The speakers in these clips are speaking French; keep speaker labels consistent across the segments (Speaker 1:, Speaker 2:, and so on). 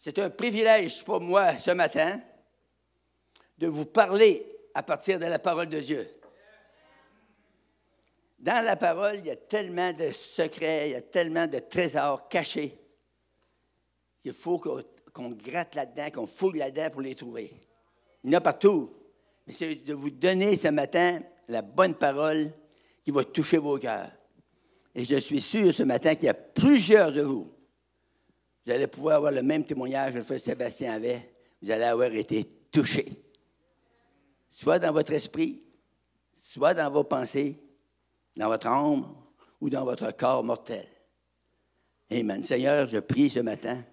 Speaker 1: C'est un privilège pour moi ce matin de vous parler à partir de la parole de Dieu. Dans la parole, il y a tellement de secrets, il y a tellement de trésors cachés qu'il faut qu'on gratte là-dedans, qu'on fouille là-dedans pour les trouver. Il y en a partout. Mais c'est de vous donner ce matin la bonne parole qui va toucher vos cœurs. Et je suis sûr ce matin qu'il y a plusieurs de vous. Vous allez pouvoir avoir le même témoignage que le frère Sébastien avait. Vous allez avoir été touchés. Soit dans votre esprit, soit dans vos pensées, dans votre âme ou dans votre corps mortel. Amen. Seigneur, je prie ce matin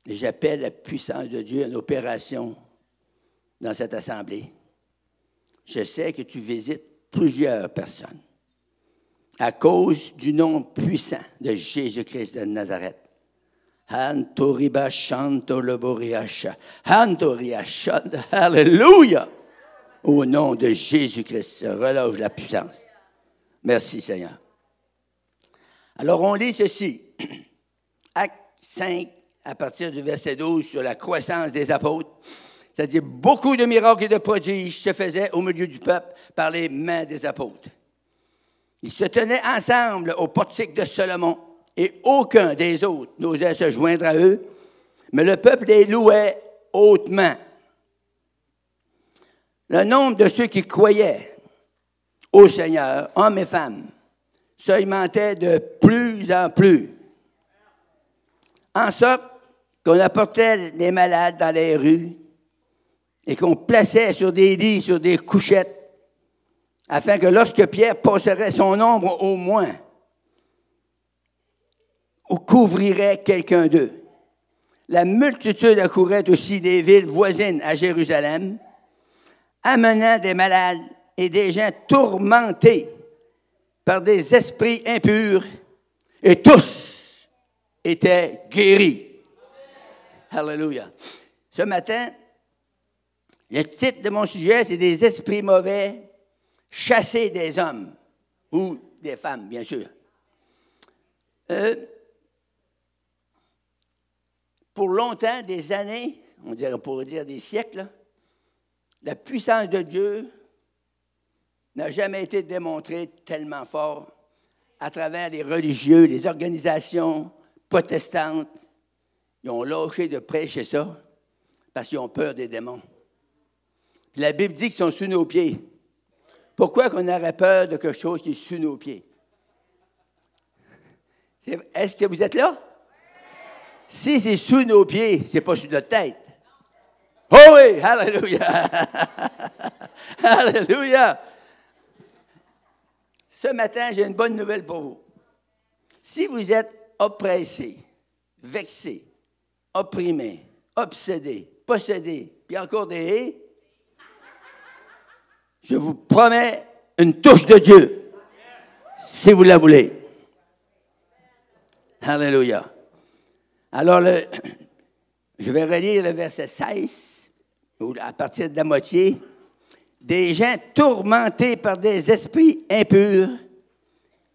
Speaker 1: et j'appelle la puissance de Dieu en opération dans cette assemblée. Je sais que tu visites plusieurs personnes à cause du nom puissant de Jésus-Christ de Nazareth. Alléluia! Au nom de Jésus-Christ, relâche la puissance. Merci, Seigneur. Alors, on lit ceci. Acte 5, à partir du verset 12, sur la croissance des apôtres. C'est-à-dire, beaucoup de miracles et de prodiges se faisaient au milieu du peuple par les mains des apôtres. Ils se tenaient ensemble au portique de Salomon et aucun des autres n'osait se joindre à eux, mais le peuple les louait hautement. Le nombre de ceux qui croyaient au Seigneur, hommes et femmes, s'augmentait de plus en plus. En sorte qu'on apportait les malades dans les rues et qu'on plaçait sur des lits, sur des couchettes, afin que lorsque Pierre passerait son ombre au moins, ou couvrirait quelqu'un d'eux. La multitude accourait aussi des villes voisines à Jérusalem, amenant des malades et des gens tourmentés par des esprits impurs, et tous étaient guéris. Alléluia. Ce matin, le titre de mon sujet, c'est « Des esprits mauvais chasser des hommes » ou des femmes, bien sûr. Pour longtemps, des années, on dirait pour dire des siècles, la puissance de Dieu n'a jamais été démontrée tellement fort à travers les religieux, les organisations protestantes. Ils ont lâché de prêcher ça parce qu'ils ont peur des démons. Puis la Bible dit qu'ils sont sous nos pieds. Pourquoi qu'on aurait peur de quelque chose qui est sous nos pieds? Est-ce que vous êtes là? Si c'est sous nos pieds, c'est pas sur notre tête. Oh oui! Alléluia! Alléluia! Ce matin, j'ai une bonne nouvelle pour vous. Si vous êtes oppressé, vexé, opprimé, obsédé, possédé, puis encore des je vous promets une touche de Dieu, si vous la voulez. Alléluia. Alors, je vais relire le verset 16, à partir de la moitié. Des gens tourmentés par des esprits impurs,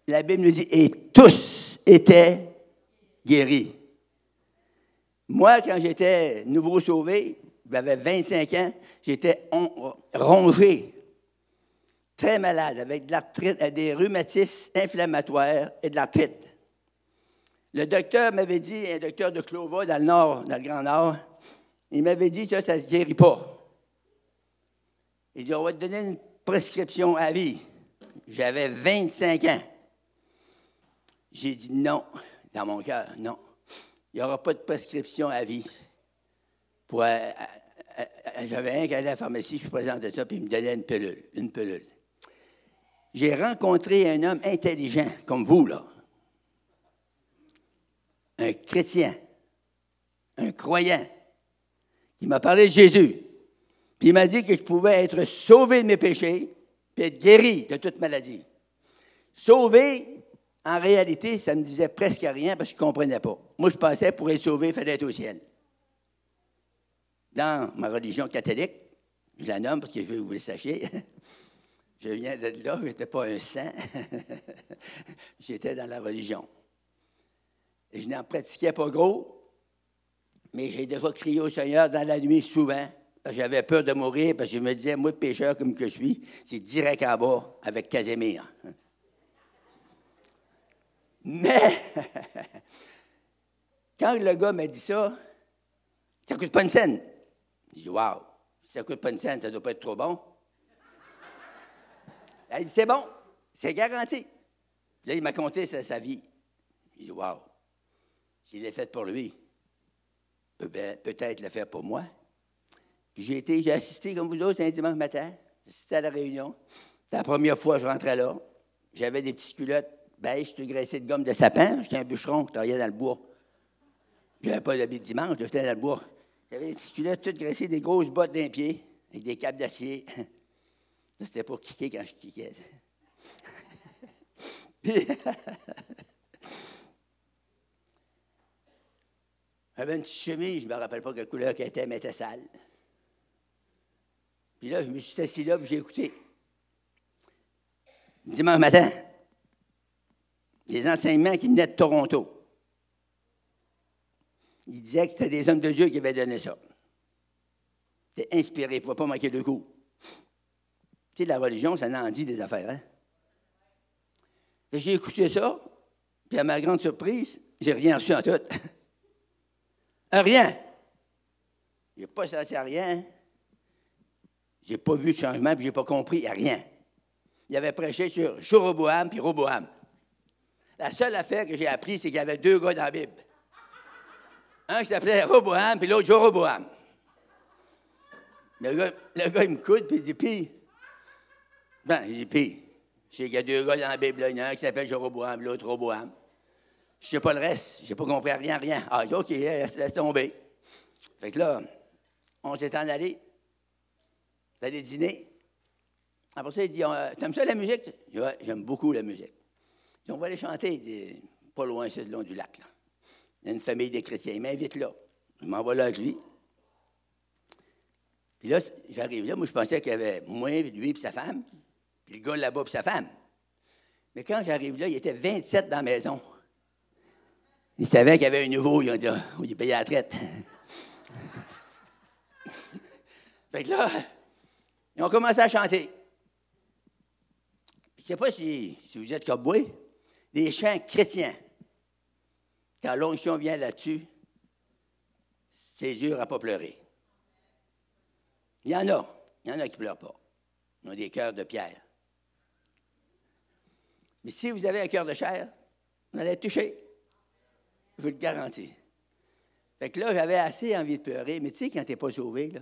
Speaker 1: la Bible nous dit, et tous étaient guéris. Moi, quand j'étais nouveau sauvé, j'avais 25 ans, j'étais rongé, très malade, avec de l'arthrite, des rhumatismes inflammatoires et de l'arthrite. Le docteur m'avait dit, un docteur de Clova, dans le Nord, dans le Grand Nord, il m'avait dit, ça ne se guérit pas. Il dit, on va te donner une prescription à vie. J'avais 25 ans. J'ai dit non, dans mon cœur, non. Il n'y aura pas de prescription à vie. J'avais un qui allait à la pharmacie, je présentais ça, puis il me donnait une pilule. J'ai rencontré un homme intelligent, comme vous, là. Un chrétien, un croyant, qui m'a parlé de Jésus. Puis il m'a dit que je pouvais être sauvé de mes péchés, puis être guéri de toute maladie. Sauvé, en réalité, ça ne me disait presque rien parce que je ne comprenais pas. Moi, je pensais pour être sauvé, il fallait être au ciel. Dans ma religion catholique, je la nomme parce que je veux que vous le sachiez, je viens de là, je n'étais pas un saint, j'étais dans la religion. Et je n'en pratiquais pas gros, Mais j'ai déjà crié au Seigneur dans la nuit souvent, parce que j'avais peur de mourir, parce que je me disais, moi, pécheur comme que je suis, c'est direct en bas avec Casimir. Mais, quand le gars m'a dit ça ne coûte pas une scène. J'ai dit, wow, si ça ne coûte pas une scène, ça ne doit pas être trop bon. Elle dit, c'est bon, c'est garanti. Là, il m'a conté sa vie. J'ai dit, wow, s'il est fait pour lui, peut-être le faire pour moi. Puis j'ai assisté comme vous autres un dimanche matin. J'ai assisté à la réunion. C'était la première fois que je rentrais là. J'avais des petites culottes beige, tout graissé de gomme de sapin. J'étais un bûcheron qui travaillait dans le bois. Puis j'avais pas d'habit de dimanche, j'étais dans le bois. J'avais des petites culottes toutes graissées, des grosses bottes d'un pied, avec des câbles d'acier. Là, c'était pour kicker quand je kickais. Puis, j'avais une petite chemise, je ne me rappelle pas quelle couleur qu'elle était, mais elle était sale. Puis là, je me suis assis là, puis j'ai écouté. Dimanche matin, les enseignements qui venaient de Toronto. Il disait que c'était des hommes de Dieu qui avaient donné ça. C'était inspiré, il ne faut pas manquer de coup. Tu sais, la religion, ça en dit des affaires, hein? Et j'ai écouté ça, puis à ma grande surprise, j'ai rien reçu en tout. Rien. Je n'ai pas senti à rien. Je n'ai pas vu de changement, puis je n'ai pas compris à rien. Il avait prêché sur Jéroboam puis Roboam. La seule affaire que j'ai appris, c'est qu'il y avait deux gars dans la Bible. Un qui s'appelait Roboam, puis l'autre Jéroboam. Le gars, il me coûte, puis il dit, puis, je sais qu'il y a deux gars dans la Bible, là. Il y en a un qui s'appelle Jéroboam, l'autre Roboam. Je ne sais pas le reste, je n'ai pas compris rien. Ah, OK, laisse tomber. Fait que là, on s'est en allé. On allé dîner. Après ça, il dit, t'aimes ça la musique? Je dis, ouais, j'aime beaucoup la musique. Il dit, on va aller chanter. Il dit, pas loin, c'est le long du lac, là. Il y a une famille de chrétiens. Il m'invite là. Je m'en vais là avec lui. Puis là, j'arrive là. Moi, je pensais qu'il y avait moi, lui et sa femme. Puis le gars là-bas et sa femme. Mais quand j'arrive là, il était 27 dans la maison. Ils savaient qu'il y avait un nouveau. Ils ont dit, oh, il est payé à la traite. Fait que là, ils ont commencé à chanter. Je ne sais pas si vous êtes comme moi, des chants chrétiens. Quand l'onction vient là-dessus, c'est dur à ne pas pleurer. Il y en a qui ne pleurent pas. Ils ont des cœurs de pierre. Mais si vous avez un cœur de chair, vous allez être touché. Je vous le garantis. Fait que là, j'avais assez envie de pleurer, mais tu sais, quand tu n'es pas sauvé, là,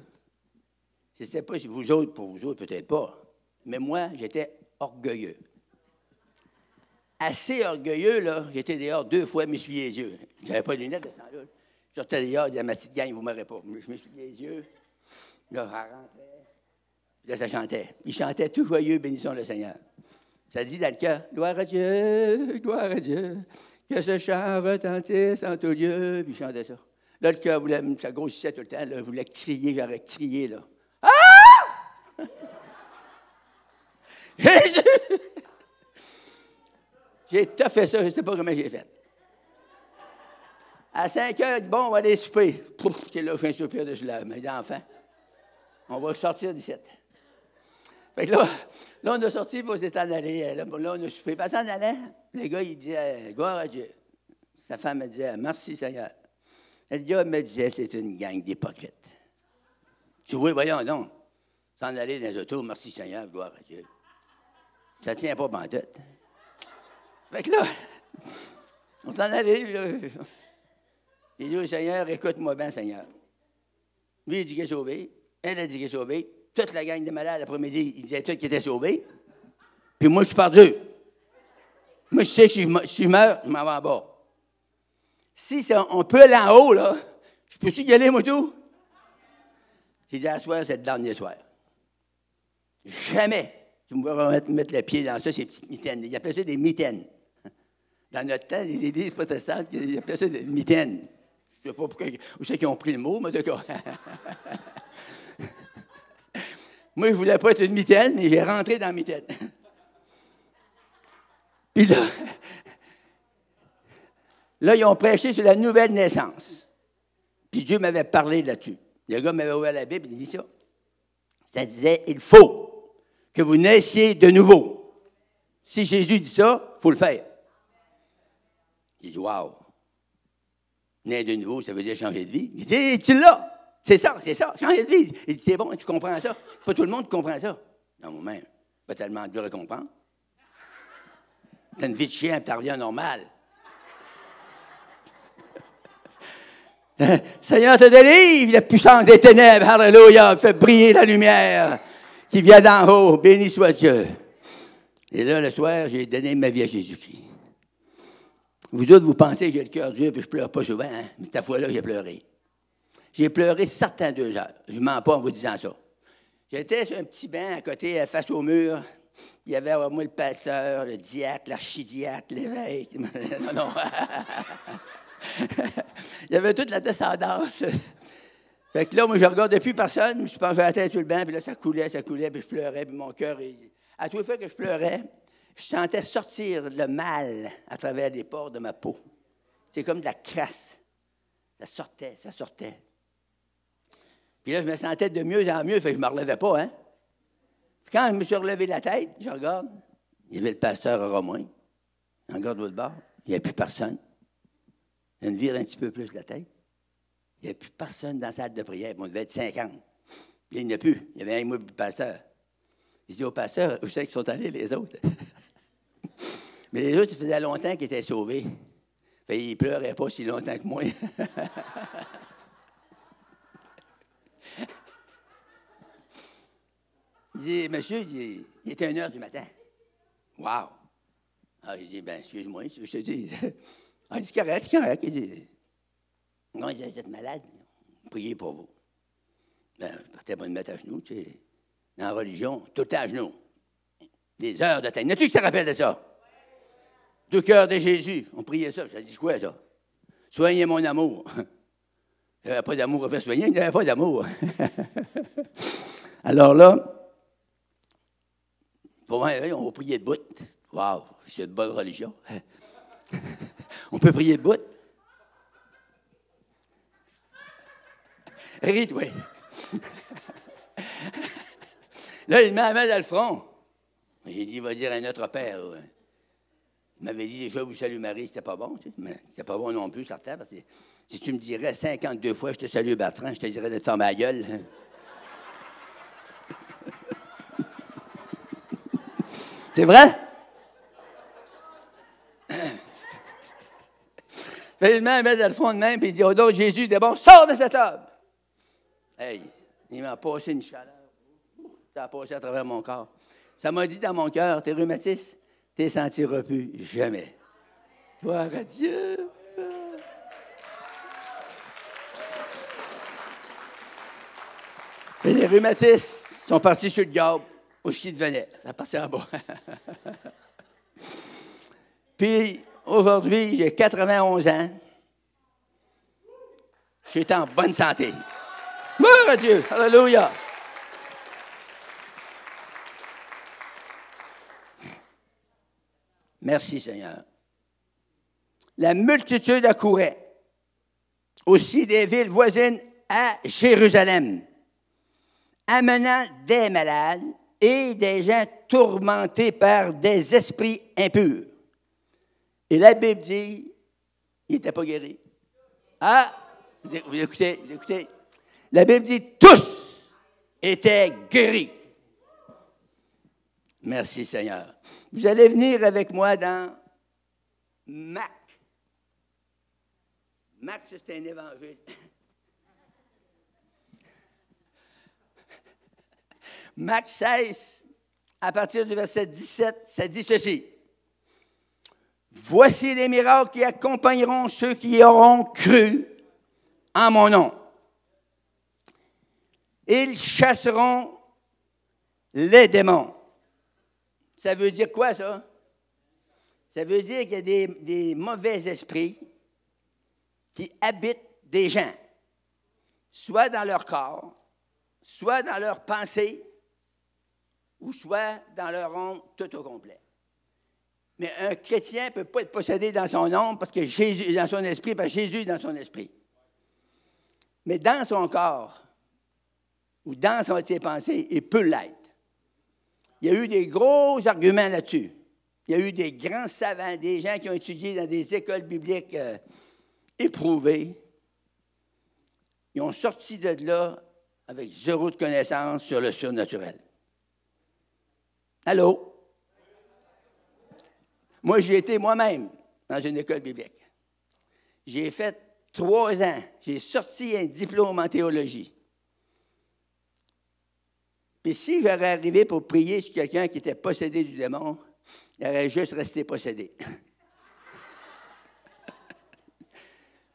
Speaker 1: je ne sais pas si vous autres, pour vous autres, peut-être pas, mais moi, j'étais orgueilleux. Assez orgueilleux, là, j'étais dehors 2 fois, m'essuyer les yeux. Je n'avais pas de lunettes de ce temps-là. Je sortais dehors, je disais à ma petite gang, vous ne m'aurez pas. Je m'essuyais les yeux. Là, elle rentrait. Puis là, ça chantait. Il chantait tout joyeux, bénissons le Seigneur. Ça dit dans le cœur, gloire à Dieu, que ce chant retentisse en tout lieu. Puis il chantait ça. Là, le cœur voulait, ça grossissait tout le temps, là, voulait crier, j'aurais crié, là. Ah! Jésus! J'ai tout fait ça, je ne sais pas comment j'ai fait. À 5 heures, bon, on va aller souper. Pouf, c'est là, je fais un soupir de cela. Mais d'enfant, on va sortir d'ici. Fait que là, on a sorti, puis on s'est en allé. Là, on a soupé. Puis en allant, le gars, il disait, gloire à Dieu. Sa femme me disait, merci Seigneur. Et le gars me disait, c'est une gang d'hypocrites. Tu vois, voyons donc, s'en aller dans les autos, merci Seigneur, gloire à Dieu. Ça ne tient pas pantoute. Fait que là, on s'en allait, puis là, il dit au Seigneur, écoute-moi bien, Seigneur. Lui, il dit qu'il est sauvé. Elle a dit qu'il est sauvé. Toute la gang de malades, l'après-midi, ils disaient tous qu'ils étaient sauvés. Puis moi, je suis perdu. Moi, je sais que si je meurs, je m'en vais en bas. Si on peut aller en haut, là, je peux-tu y aller, moi, tout? J'ai dit, à soir, c'est le dernier soir. Jamais tu me vas mettre le pied dans ça, ces petites mitaines. Ils appellent ça des mitaines. Dans notre temps, les églises protestantes, ils appellent ça des mitaines. Je ne sais pas pourquoi, où c'est qu'ils ont pris le mot, mais en tout cas. Moi, je ne voulais pas être une mitaine, mais j'ai rentré dans la mitaine. Puis là, ils ont prêché sur la nouvelle naissance. Puis Dieu m'avait parlé là-dessus. Le gars m'avait ouvert la Bible, il dit ça. Ça disait, il faut que vous naissiez de nouveau. Si Jésus dit ça, il faut le faire. J'ai dit, wow. Naître de nouveau, ça veut dire changer de vie. Il dit, tu l'as. C'est ça, changer de vie. Il dit, c'est bon, tu comprends ça. Pas tout le monde qui comprend ça. Non, moi-même, pas tellement dur à comprendre. T'as une vie de chien, t'as rien normal. Seigneur te délivre, la puissance des ténèbres, alléluia, fait briller la lumière qui vient d'en haut, béni soit Dieu. Et là, le soir, j'ai donné ma vie à Jésus-Christ. Vous autres, vous pensez que j'ai le cœur dur, puis je pleure pas souvent, hein? Mais cette fois-là, j'ai pleuré. J'ai pleuré certains 2 heures. Je ne mens pas en vous disant ça. J'étais sur un petit banc à côté, face au mur. Il y avait moi le pasteur, le diacre, l'archidiacre, l'évêque. Non. Il y avait toute la descendance. Fait que là, moi, je ne regardais plus personne. Je me suis penché la tête sur le banc, puis là, ça coulait, puis je pleurais, puis mon cœur... À tous les fois que je pleurais, je sentais sortir le mal à travers les pores de ma peau. C'est comme de la crasse. Ça sortait. Puis là, je me sentais de mieux en mieux, fait que je ne me relevais pas, hein. Puis quand je me suis relevé la tête, je regarde, il y avait le pasteur Romain. Je regarde de l'autre bord, il n'y avait plus personne. Je me vire un petit peu plus la tête. Il n'y avait plus personne dans la salle de prière. On devait être 50. Puis il n'y en a plus. Il y avait un moi et le pasteur. Je dis au pasteur, où c'est qu'ils sont allés, les autres? Mais les autres, ça faisait longtemps qu'ils étaient sauvés. Fait qu'ils ne pleuraient pas si longtemps que moi. Il dit, monsieur, il était 1h du matin. Wow! Ah, il dit, ben, excuse-moi, je te dis. Ah, il dit, c'est correct. Il dit, non, il dit, vous êtes malade. Priez pour vous. Ben, je partais pas me mettre à genoux, tu sais. Dans la religion, tout le temps à genoux. Des heures de temps. N'as-tu qui se rappelle de ça? 2 cœurs de Jésus. On priait ça. Ça dit quoi, ça? Soignez mon amour. Il n'y avait pas d'amour à faire soigner, il n'y avait pas d'amour. Alors là, pour moi, on va prier de bout. Wow, c'est de bonne religion. On peut prier de bout. Ris-toi. Là, il m'a mis dans le front. J'ai dit, il va dire à notre Père. Il m'avait dit, déjà, vous salue Marie, c'était pas bon, tu sais. Mais c'était pas bon non plus, certain, parce que si tu me dirais 52 fois, je te salue Bertrand, je te dirais de te fermer la gueule. C'est vrai? Fait il m'a mis dans le fond de même, puis il dit, oh donc, Jésus, de bon, sors de cette table. Hey, il m'a passé une chaleur. Ça a passé à travers mon corps. Ça m'a dit dans mon cœur, tes rhumatismes, tu ne sentiras plus jamais. Gloire à Dieu. Et les rhumatismes sont partis sur le diable, où ce qui devenait. Ça partait en bas. Puis, aujourd'hui, j'ai 91 ans. Je suis en bonne santé. Gloire à Dieu. Alléluia. Merci, Seigneur. La multitude accourait, aussi des villes voisines à Jérusalem, amenant des malades et des gens tourmentés par des esprits impurs. Et la Bible dit, il n'était pas guéri. Ah, vous écoutez. La Bible dit, tous étaient guéris. Merci, Seigneur. Vous allez venir avec moi dans Marc. Marc, c'est un évangile. Marc 16, à partir du verset 17, ça dit ceci. Voici les miracles qui accompagneront ceux qui auront cru en mon nom. Ils chasseront les démons. Ça veut dire quoi, ça? Ça veut dire qu'il y a des mauvais esprits qui habitent des gens, soit dans leur corps, soit dans leurs pensées, ou soit dans leur âme tout au complet. Mais un chrétien ne peut pas être possédé dans son âme parce que Jésus est dans son esprit, parce que Jésus est dans son esprit. Mais dans son corps, ou dans ses pensées, il peut l'être. Il y a eu des gros arguments là-dessus. Il y a eu des grands savants, des gens qui ont étudié dans des écoles bibliques éprouvées. Ils ont sorti de là avec zéro de connaissance sur le surnaturel. Allô? Moi, j'ai été moi-même dans une école biblique. J'ai fait 3 ans. J'ai sorti un diplôme en théologie. Puis si j'aurais arrivé pour prier sur quelqu'un qui était possédé du démon, il aurait juste resté possédé.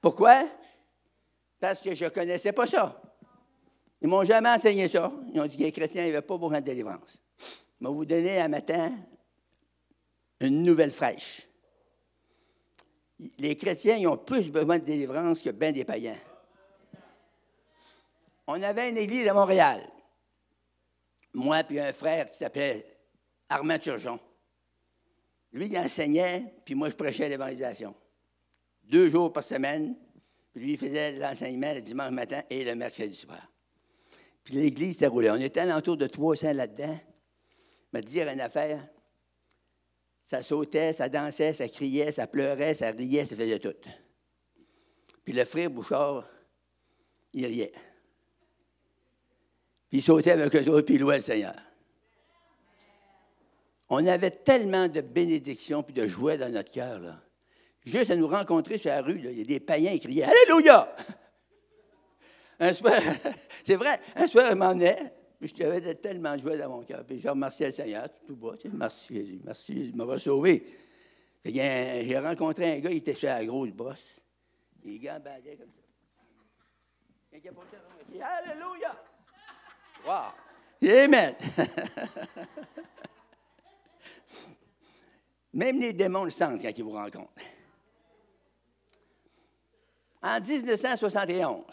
Speaker 1: Pourquoi? Parce que je ne connaissais pas ça. Ils ne m'ont jamais enseigné ça. Ils ont dit que les chrétiens n'avaient pas besoin de délivrance. Je vais vous donner un matin une nouvelle fraîche. Les chrétiens, ils ont plus besoin de délivrance que bien des païens. On avait une église à Montréal. Moi puis un frère qui s'appelait Armand Turgeon. Lui, il enseignait, puis moi, je prêchais l'évangélisation. 2 jours par semaine, puis lui, il faisait l'enseignement le dimanche matin et le mercredi soir. Puis l'église s'est roulée. On était alentour de 300 là-dedans. Me dire une affaire, ça sautait, ça dansait, ça criait, ça pleurait, ça riait, ça faisait tout. Puis le frère Bouchard, il riait. Puis il sautait avec eux autres, puis il louait le Seigneur. On avait tellement de bénédictions puis de joie dans notre cœur, là. Juste à nous rencontrer sur la rue, là, il y a des païens qui criaient « Alléluia! » Un soir, c'est vrai, un soir, je m'en venais, puis j'avais tellement de joie dans mon cœur. Puis je remerciais le Seigneur, tout bas, tu sais, merci Jésus, merci, il m'avait sauvé. J'ai rencontré un gars, il était sur la grosse brosse. Les gars bandaient comme ça. Quand il a porté il dit « Alléluia! » Wow! Amen! Même les démons le sentent quand ils vous rencontrent. En 1971,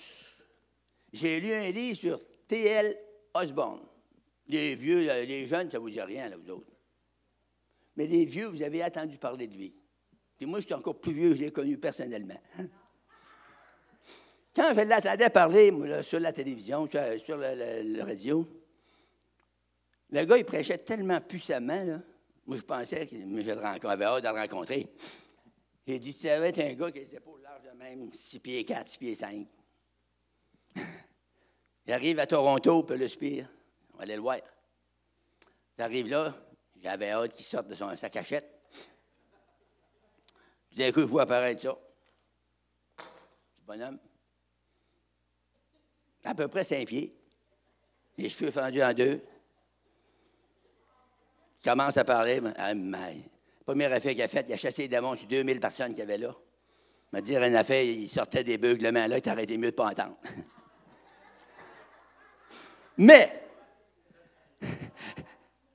Speaker 1: j'ai lu un livre sur T.L. Osborne. Les vieux, les jeunes, ça ne vous dit rien, là, vous autres. Mais les vieux, vous avez entendu parler de lui. Puis moi, je suis encore plus vieux, je l'ai connu personnellement. Quand je l'entendais parler là, sur la télévision, sur le radio, le gars, il prêchait tellement puissamment, là. Moi, je pensais que j'avais hâte de le rencontrer. J'ai dit, ça va être un gars qui a les épaules larges de même, 6 pieds 4, 6 pieds 5. Il arrive à Toronto, puis le spire. On va aller le voir. J'arrive là, j'avais hâte qu'il sorte de sa cachette. Puis d'un coup, je vois apparaître ça. Petit bonhomme. À peu près 5 pieds. Les cheveux fendus en 2. Il commence à parler. La première affaire qu'il a faite, il a chassé les démons sur 2000 personnes qu'il y avait là. Il m'a dit une affaire, il sortait des beuglements là, il t'aurait été mieux de ne pas entendre. Mais,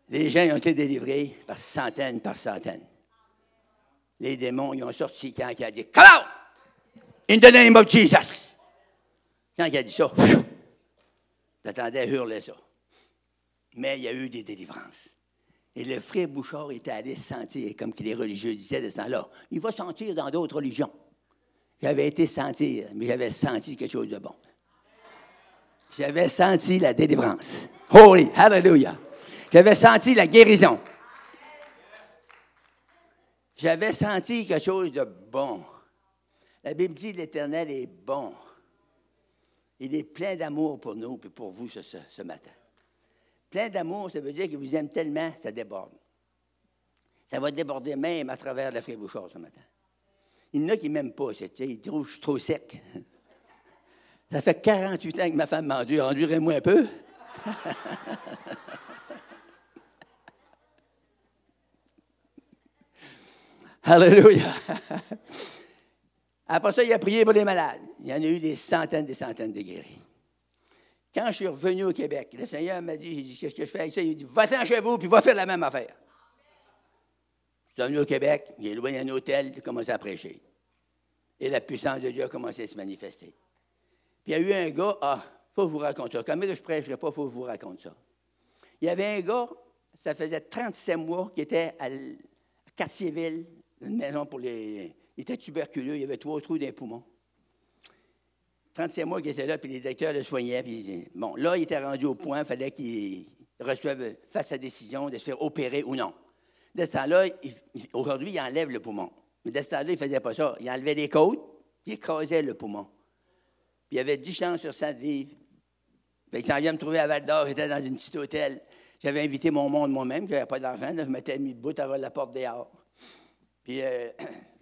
Speaker 1: les gens ils ont été délivrés par centaines, par centaines. Les démons, ils ont sorti quand il a dit « Come out! In the name of Jesus! » Quand il a dit ça, j'attendais à hurler ça. Mais il y a eu des délivrances. Et le frère Bouchard était allé se sentir, comme les religieux disaient de ce temps-là. Il va sentir dans d'autres religions. J'avais été sentir, mais j'avais senti quelque chose de bon. J'avais senti la délivrance. Holy, hallelujah. J'avais senti la guérison. J'avais senti quelque chose de bon. La Bible dit que l'Éternel est bon. Il est plein d'amour pour nous et pour vous ce matin. Plein d'amour, ça veut dire qu'il vous aime tellement, ça déborde. Ça va déborder même à travers le frère Bouchard ce matin. Il y en a qui ne m'aiment pas, ils trouvent que je suis trop sec. Ça fait 48 ans que ma femme m'endure. Endurez-moi un peu. Alléluia. Après ça, il a prié pour les malades. Il y en a eu des centaines de guéris. Quand je suis revenu au Québec, le Seigneur m'a dit, j'ai dit, qu'est-ce que je fais avec ça? Il dit, va-t'en chez vous, puis va faire la même affaire. Je suis revenu au Québec, j'ai loué un hôtel, j'ai commencé à prêcher. Et la puissance de Dieu a commencé à se manifester. Puis il y a eu un gars, il faut que je vous raconte ça. Quand même que je ne prêcherai pas, il faut que je vous raconte ça. Il y avait un gars, ça faisait 37 mois, qui était à Cartierville, une maison pour les... Il était tuberculeux, il avait 3 trous dans les poumons. 36 mois qu'il était là, puis les docteurs le soignaient. Puis, bon, là, il était rendu au point, il fallait qu'il fasse sa décision de se faire opérer ou non. De ce temps-là, aujourd'hui, il enlève le poumon. Mais de ce temps-là, il ne faisait pas ça. Il enlevait les côtes, puis il écrasait le poumon. Puis il y avait 10 chances sur 100 de vivre. Puis il s'en vient me trouver à Val-d'Or, j'étais dans un petit hôtel. J'avais invité mon monde moi-même, je n'avais pas d'argent, là, je m'étais mis debout à la porte dehors. Puis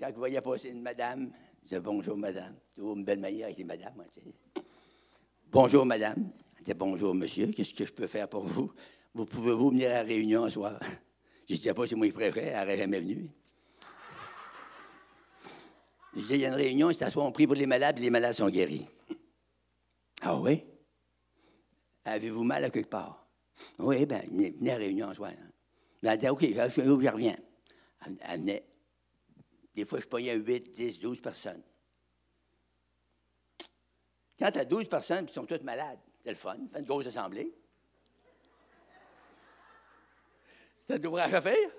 Speaker 1: quand je voyais passer une madame, je disais « Bonjour, madame ». Toujours une belle manière avec les madames. Moi, tu sais. « Bonjour, madame ». Elle disait « Bonjour, monsieur, qu'est-ce que je peux faire pour vous? Vous pouvez-vous venir à la réunion ce soir? » Je ne disais pas si moi, il préférait, elle n'aurait jamais venu. Je disais « Il y a une réunion, c'est à soir, on prie pour les malades, et les malades sont guéris. » « Ah oui? Avez-vous mal à quelque part? » « Oui, bien, venez à la réunion ce soir. » Elle disait « OK, je reviens. » Elle venait. Des fois, je pognais 8, 10, 12 personnes. Quand tu as 12 personnes qui sont toutes malades, c'est le fun, fait une grosse assemblée. Tu as de l'ouvrage à faire.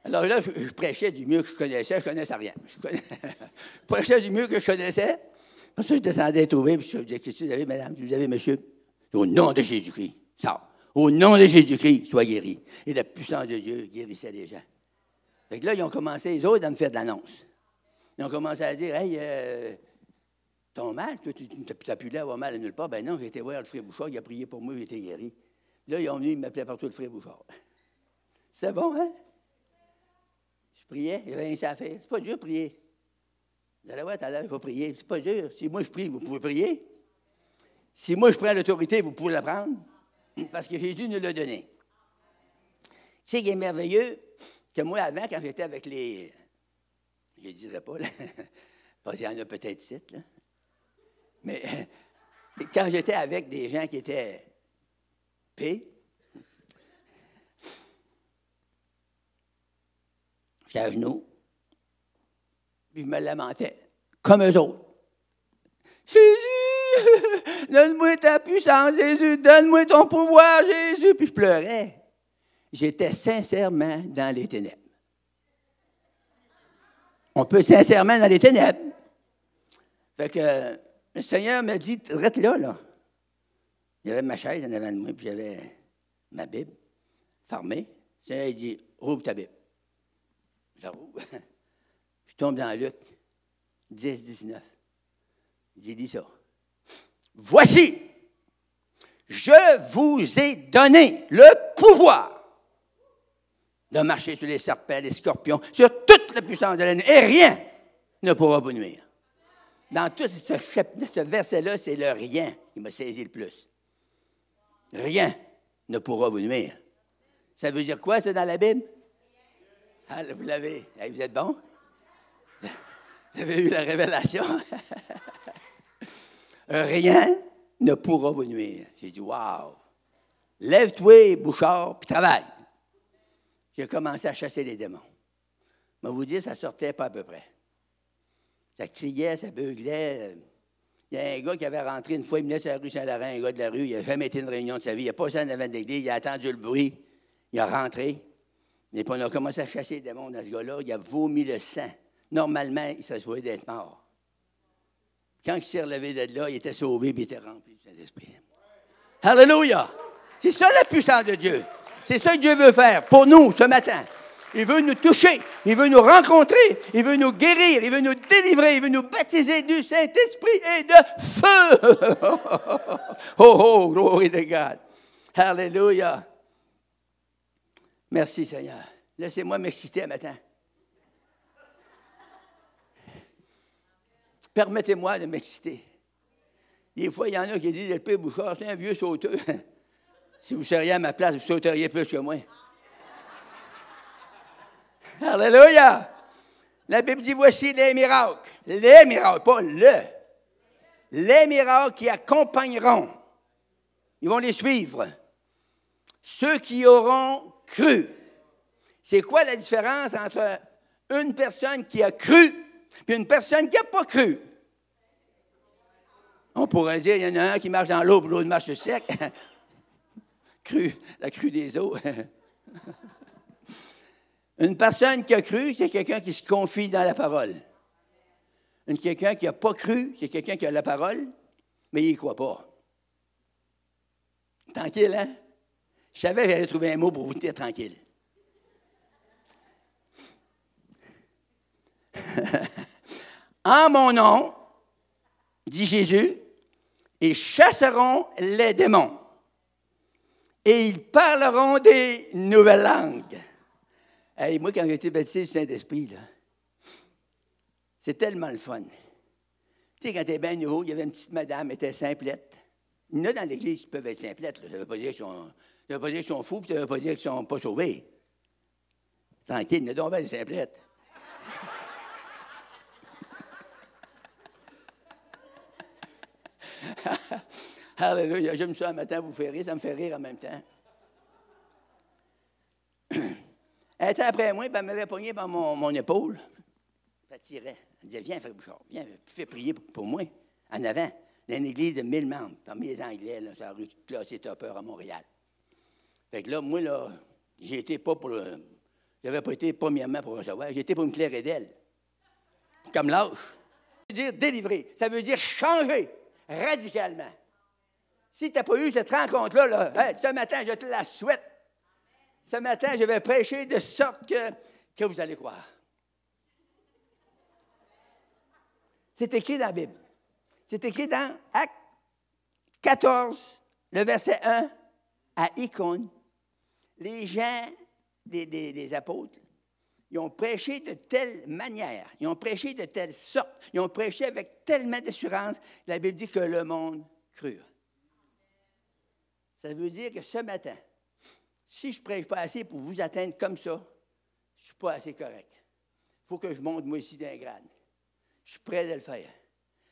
Speaker 1: Alors là, je prêchais du mieux que je connaissais rien. Je prêchais du mieux que je connaissais. Pour ça, je descendais trouver, puis je disais, qu'est-ce que vous avez, madame, vous avez, monsieur? Au nom de Jésus-Christ, ça. Au nom de Jésus-Christ, sois guéri. Et la puissance de Dieu guérissait les gens. Fait que là, ils ont commencé, les autres, à me faire de l'annonce. Ils ont commencé à dire, « Hey, ton mal, toi, tu n'as plus l'air d'avoir mal à nulle part. » Ben non, j'ai été voir le frère Bouchard, il a prié pour moi, j'ai été guéri. Là, ils ont venu, ils m'appelaient partout le frère Bouchard. C'était bon, hein? Je priais, il y avait rien à faire. C'est pas dur, prier. Vous allez voir, tout à l'heure, je vais prier. C'est pas dur. Si moi, je prie, vous pouvez prier. Si moi, je prends l'autorité, vous pouvez la prendre. Parce que Jésus nous l'a donné. Tu sais qu'il est merveilleux que moi, avant, quand j'étais avec les... Je ne dirais pas, là. Parce qu'il y en a peut-être 7, là. Mais quand j'étais avec des gens qui étaient P, j'étais à genoux, puis je me lamentais, comme eux autres. Jésus, donne-moi ta puissance, Jésus, donne-moi ton pouvoir, Jésus. Puis je pleurais. J'étais sincèrement dans les ténèbres. On peut être sincèrement dans les ténèbres. Fait que le Seigneur m'a dit, reste là, là. Il y avait ma chaise en avant de moi, puis j'avais ma Bible fermée. Le Seigneur, il dit, rouvre ta Bible. Je la rouvre. Je tombe dans Luc 10, 19. Il dit ça. Voici, je vous ai donné le pouvoir de marcher sur les serpents, les scorpions, sur toute la puissance de l'ennemi, et rien ne pourra vous nuire. Dans tout ce verset-là, c'est le rien qui m'a saisi le plus. Rien ne pourra vous nuire. Ça veut dire quoi, ça, dans la Bible? Ah, vous l'avez. Vous êtes bon? Vous avez eu la révélation? Rien ne pourra vous nuire. J'ai dit, wow! Lève-toi, Bouchard, puis travaille. J'ai commencé à chasser les démons. Mais vous dire, ça sortait pas à peu près. Ça criait, ça beuglait. Il y a un gars qui avait rentré une fois, il venait sur la rue Saint-Laurent, un gars de la rue, il n'a jamais été à une réunion de sa vie, il n'a pas passé en avant de l'église, il a entendu le bruit, il a rentré. Et puis on a commencé à chasser les démons dans ce gars-là, il a vomi le sang. Normalement, il serait supposé d'être mort. Quand il s'est relevé de là, il était sauvé et il était rempli du Saint-Esprit. Alléluia! C'est ça la puissance de Dieu. C'est ça que Dieu veut faire pour nous ce matin. Il veut nous toucher, il veut nous rencontrer, il veut nous guérir, il veut nous délivrer, il veut nous baptiser du Saint-Esprit et de feu. Oh, glory to God. Alléluia. Merci Seigneur. Laissez-moi m'exciter un matin. Permettez-moi de m'exciter. Des fois, il y en a qui disent, le Père Bouchard, c'est un vieux sauteur. Si vous seriez à ma place, vous sauteriez plus que moi. Alléluia! La Bible dit, voici les miracles. Les miracles, pas le. Les miracles qui accompagneront. Ils vont les suivre. Ceux qui auront cru. C'est quoi la différence entre une personne qui a cru et une personne qui n'a pas cru? On pourrait dire, il y en a un qui marche dans l'eau, puis l'autre marche sur sec. Cru, la crue des eaux. Une personne qui a cru, c'est quelqu'un qui se confie dans la parole. Quelqu'un qui n'a pas cru, c'est quelqu'un qui a la parole, Mais il n'y croit pas. Tranquille, hein? Je savais que j'allais trouver un mot pour vous tenir tranquille. En mon nom, dit Jésus, ils chasseront les démons et ils parleront des nouvelles langues. Hey, moi, quand j'ai été baptisé du Saint-Esprit, là, c'est tellement le fun. Tu sais, quand tu es bien nouveau, il y avait une petite madame, elle était simplette. Il y en a dans l'Église qui peuvent être simplettes. Là. Ça ne veut pas dire qu'ils sont fous, puis ça ne veut pas dire qu'ils ne sont pas sauvés. Tranquille, il y en a donc bien des simplettes. Alléluia, j'aime ça un matin vous faire rire, ça me fait rire en même temps. Elle était après moi, puis elle m'avait pogné par mon épaule. Elle tirait. Elle disait, viens, frère Bouchard, viens, fais prier pour moi, en avant, dans une église de 1000 membres, parmi les Anglais, là, sur la rue Classé Topper à Montréal. Fait que là, moi, là, j'ai été pas pour le... J'avais pas été premièrement pour recevoir, j'ai été pour me clairer d'elle. Comme lâche. Ça veut dire délivrer, ça veut dire changer radicalement. Si tu n'as pas eu cette rencontre-là, là, hey, ce matin, je te la souhaite. Ce matin, je vais prêcher de sorte que vous allez croire. C'est écrit dans la Bible. C'est écrit dans Actes 14, le verset 1, à Icône. Les gens, les apôtres, ils ont prêché de telle manière, ils ont prêché de telle sorte, ils ont prêché avec tellement d'assurance, la Bible dit que le monde crut. Ça veut dire que ce matin, si je ne prêche pas assez pour vous atteindre comme ça, je ne suis pas assez correct. Il faut que je monte moi ici d'un grade. Je suis prêt de le faire.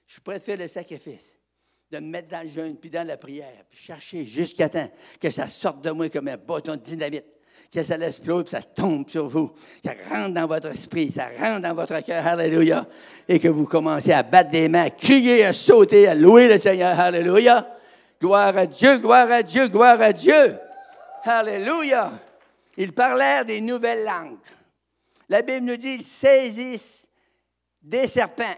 Speaker 1: Je suis prêt de faire le sacrifice, de me mettre dans le jeûne, puis dans la prière, puis chercher jusqu'à temps que ça sorte de moi comme un bâton de dynamite, que ça l'explose, puis ça tombe sur vous, ça rentre dans votre esprit, ça rentre dans votre cœur, alléluia, et que vous commencez à battre des mains, à crier, à sauter, à louer le Seigneur, alléluia. Gloire à Dieu, gloire à Dieu, gloire à Dieu. Alléluia. Ils parlèrent des nouvelles langues. La Bible nous dit, ils saisissent des serpents.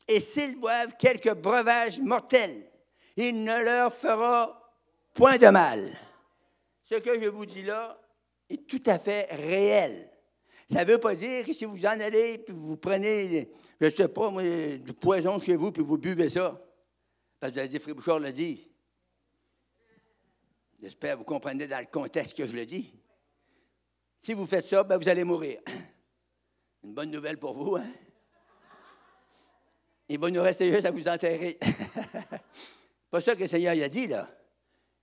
Speaker 1: Et s'ils boivent quelques breuvages mortels, il ne leur fera point de mal. Ce que je vous dis là est tout à fait réel. Ça ne veut pas dire que si vous en allez, puis vous prenez, je ne sais pas, moi, du poison chez vous, puis vous buvez ça. Parce que vous avez dit, Frère Bouchard l'a dit. J'espère que vous comprenez dans le contexte que je le dis. Si vous faites ça, bien, vous allez mourir. Une bonne nouvelle pour vous, hein? Il va nous rester juste à vous enterrer. C'est pas ça que le Seigneur a dit, là.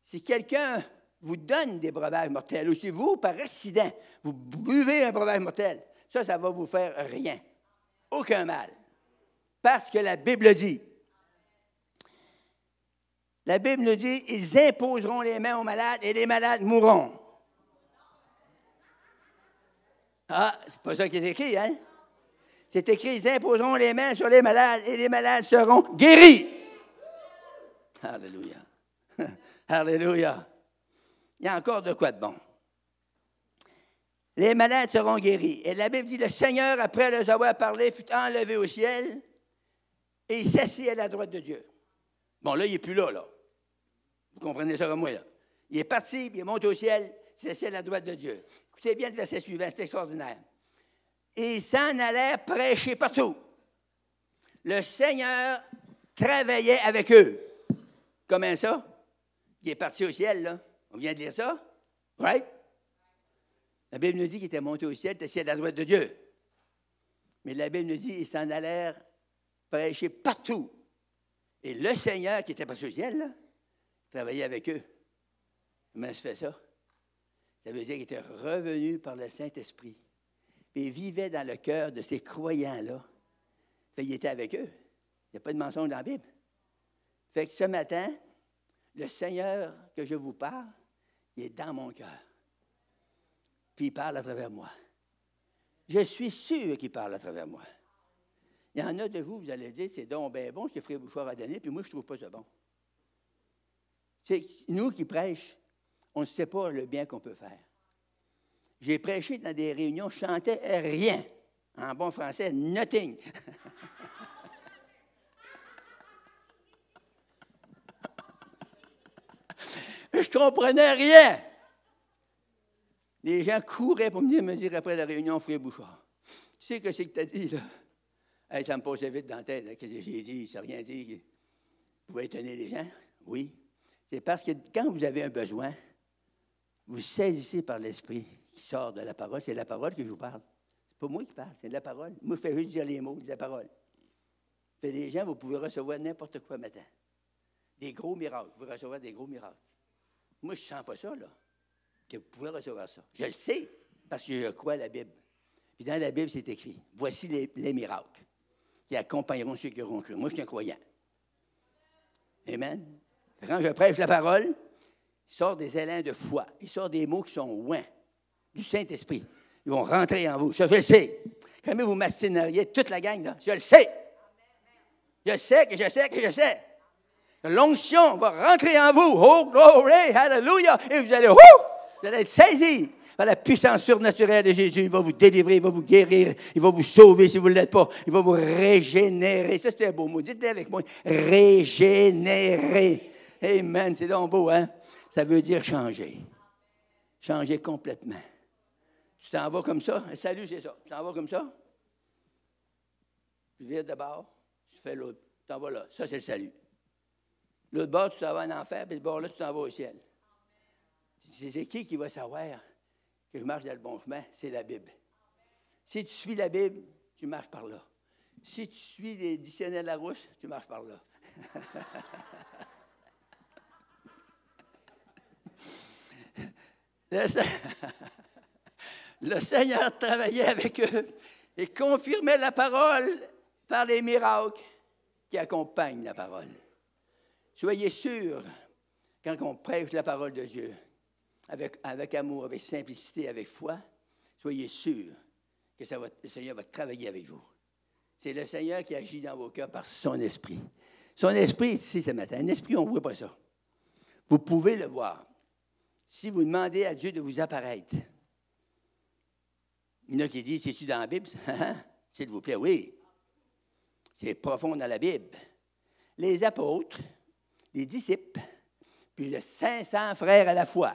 Speaker 1: Si quelqu'un vous donne des breuvages mortels, ou si vous, par accident, vous buvez un breuvage mortel, ça va vous faire rien. Aucun mal. Parce que la Bible dit. La Bible nous dit, ils imposeront les mains aux malades et les malades mourront. Ah, c'est pas ça qui est écrit, hein? C'est écrit, ils imposeront les mains sur les malades et les malades seront guéris. Alléluia. Alléluia. Il y a encore de quoi de bon. Les malades seront guéris. Et la Bible dit, le Seigneur, après leur avoir parlé, fut enlevé au ciel et il s'assit à la droite de Dieu. Bon, là, il n'est plus là, là. Vous comprenez ça comme moi, là. Il est parti, puis il est monté au ciel, il s'est assis à la droite de Dieu. Écoutez bien le verset suivant, c'est extraordinaire. Et ils s'en allèrent prêcher partout. Le Seigneur travaillait avec eux. Comment ça? Il est parti au ciel, là. On vient de lire ça? Right? La Bible nous dit qu'il était monté au ciel, il était assis à la droite de Dieu. Mais la Bible nous dit qu'ils s'en allèrent prêcher partout. Et le Seigneur, qui était passé au ciel, là, travaillait avec eux. Comment se fait ça? Ça veut dire qu'il était revenu par le Saint-Esprit. Puis il vivait dans le cœur de ces croyants-là. Fait qu'il était avec eux. Il n'y a pas de mensonge dans la Bible. Fait que ce matin, le Seigneur que je vous parle, il est dans mon cœur. Puis il parle à travers moi. Je suis sûr qu'il parle à travers moi. Il y en a de vous, vous allez dire, c'est donc bien bon ce que Frère Bouchard a donné, puis moi, je ne trouve pas ça bon. C'est nous qui prêchons, on ne sait pas le bien qu'on peut faire. J'ai prêché dans des réunions, je chantais rien. En bon français, nothing. je ne comprenais rien. Les gens couraient pour venir me dire après la réunion, frère Bouchard, tu sais que c'est que tu as dit, là? Hey, ça me passait vite dans la tête. Là, qu'est-ce que j'ai dit? Ça n'a rien dit. Vous pouvez étonner les gens? Oui. C'est parce que quand vous avez un besoin, vous saisissez par l'Esprit qui sort de la parole. C'est la parole que je vous parle. C'est pas moi qui parle, c'est de la parole. Moi, je fais juste dire les mots de la parole. Fait les gens, vous pouvez recevoir n'importe quoi maintenant. Des gros miracles. Vous pouvez recevoir des gros miracles. Moi, je ne sens pas ça, là, que vous pouvez recevoir ça. Je le sais, parce que je crois à la Bible. Puis dans la Bible, c'est écrit, voici les miracles qui accompagneront ceux qui auront cru. Moi, je suis un croyant. Amen. Quand je prêche la parole, il sort des élans de foi. Il sort des mots qui sont ouins, du Saint-Esprit. Ils vont rentrer en vous. Ça, je le sais. Quand vous m'assineriez, toute la gang, là, je le sais. Je sais que je sais que je sais. L'onction va rentrer en vous. Oh, glory, hallelujah. Et vous allez être saisis par la puissance surnaturelle de Jésus. Il va vous délivrer, il va vous guérir, il va vous sauver si vous ne l'êtes pas. Il va vous régénérer. Ça, c'est un beau mot. Dites-le avec moi. Régénérer. Amen. C'est donc beau, hein? Ça veut dire changer. Changer complètement. Tu t'en vas comme ça. Salut, c'est ça. Tu t'en vas comme ça. Tu vires de bord. Tu fais l'autre. Tu t'en vas là. Ça, c'est le salut. L'autre bord, tu t'en vas en enfer, puis le bord là, tu t'en vas au ciel. C'est qui va savoir que je marche dans le bon chemin? C'est la Bible. Si tu suis la Bible, tu marches par là. Si tu suis les dictionnaires Larousse, tu marches par là. Le Seigneur travaillait avec eux et confirmait la parole par les miracles qui accompagnent la parole. Soyez sûrs, quand on prêche la parole de Dieu, avec amour, avec simplicité, avec foi, soyez sûrs que le Seigneur va travailler avec vous. C'est le Seigneur qui agit dans vos cœurs par son esprit. Son esprit est ici ce matin. Un esprit, on ne voit pas ça. Vous pouvez le voir. Si vous demandez à Dieu de vous apparaître, il y en a qui disent, c'est-tu dans la Bible? S'il vous plaît, oui. C'est profond dans la Bible. Les apôtres, les disciples, puis les 500 frères à la foi,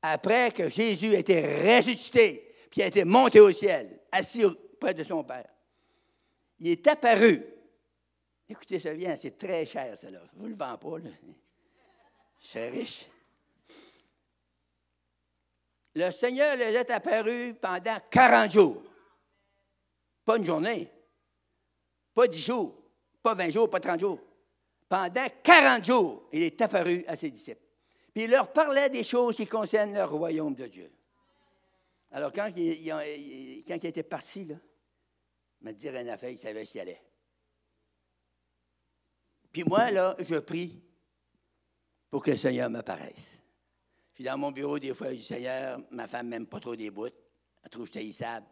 Speaker 1: après que Jésus a été ressuscité, puis a été monté au ciel, assis près de son Père, il est apparu. Écoutez, ça vient, c'est très cher, ça, là. Vous ne le vendez pas, là. Je suis riche. Le Seigneur les est apparu pendant 40 jours. Pas une journée, pas 10 jours, pas 20 jours, pas 30 jours. Pendant 40 jours, il est apparu à ses disciples. Puis il leur parlait des choses qui concernent le royaume de Dieu. Alors, quand il était parti, là, il m'a dit une affaire, il savait s'il allait. Puis moi, là, je prie pour que le Seigneur m'apparaisse. Je suis dans mon bureau, des fois, je dis, Seigneur, ma femme n'aime pas trop des bouts. Elle trouve que je suis haïssable.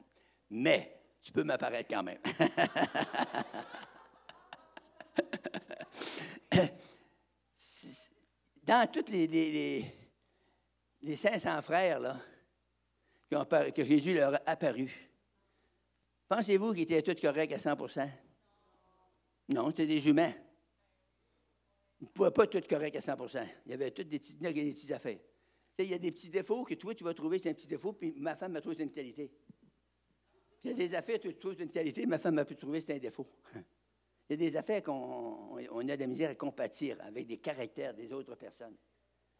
Speaker 1: Mais tu peux m'apparaître quand même. Dans tous les 500 frères là, que Jésus leur a apparu, pensez-vous qu'ils étaient tous corrects à 100%? Non, c'était des humains. Ils ne pouvaient pas être tous corrects à 100%. Il y avait tous des petites affaires. Il y a des petits défauts que toi, tu vas trouver c'est un petit défaut, puis ma femme m'a trouvé c'est une qualité. Puis il y a des affaires que tu trouves c'est une qualité, ma femme m'a pu trouver c'est un défaut. Il y a des affaires qu'on a de la misère à compatir avec des caractères des autres personnes.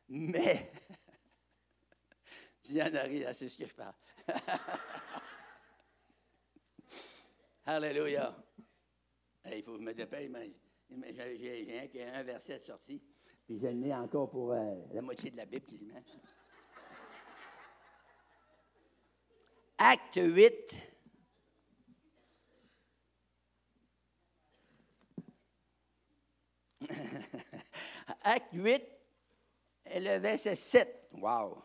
Speaker 1: Mais, Diane Harry, là, c'est ce que je parle. Alléluia. Il faut que je me dépêche, mais j'ai un verset sorti, puis je le mets encore pour la moitié de la Bible, quasiment. Acte 8. Acte 8 et le verset 7. Wow!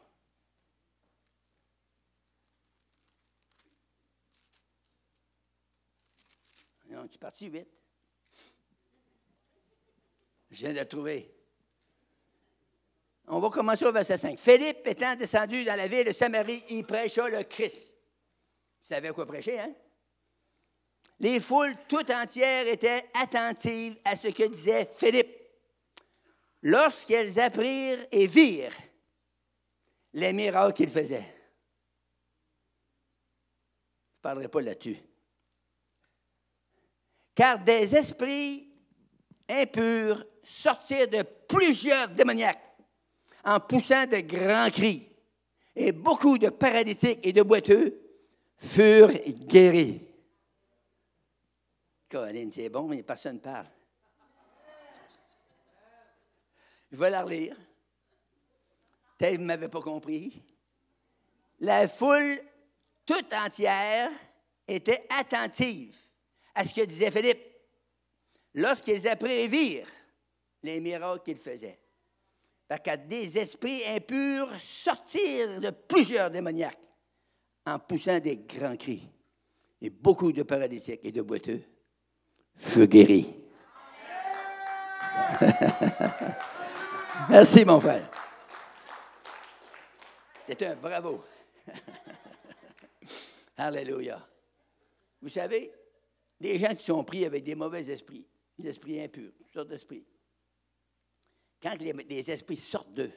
Speaker 1: Non, tu es parti vite. Je viens de le trouver. On va commencer au verset 5. Philippe étant descendu dans la ville de Samarie, il prêcha le Christ. Il savait quoi prêcher, hein? Les foules tout entières étaient attentives à ce que disait Philippe. lorsqu'elles apprirent et virent les miracles qu'il faisait. Je ne parlerai pas là-dessus. Car des esprits impurs sortirent de plusieurs démoniaques en poussant de grands cris. Et beaucoup de paralytiques et de boiteux furent guéris. Colin, c'est bon, mais personne ne parle. Je vais la relire. Peut-être que vous ne m'avez pas compris. La foule toute entière était attentive à ce que disait Philippe lorsqu'ils apprirent et virent les miracles qu'il faisait. Parce que des esprits impurs sortirent de plusieurs démoniaques en poussant des grands cris. Et beaucoup de paralytiques et de boiteux furent guéris. Merci, mon frère. C'est un bravo. Alléluia. Vous savez, les gens qui sont pris avec des mauvais esprits, des esprits impurs, toutes sortes d'esprits, quand les esprits sortent d'eux,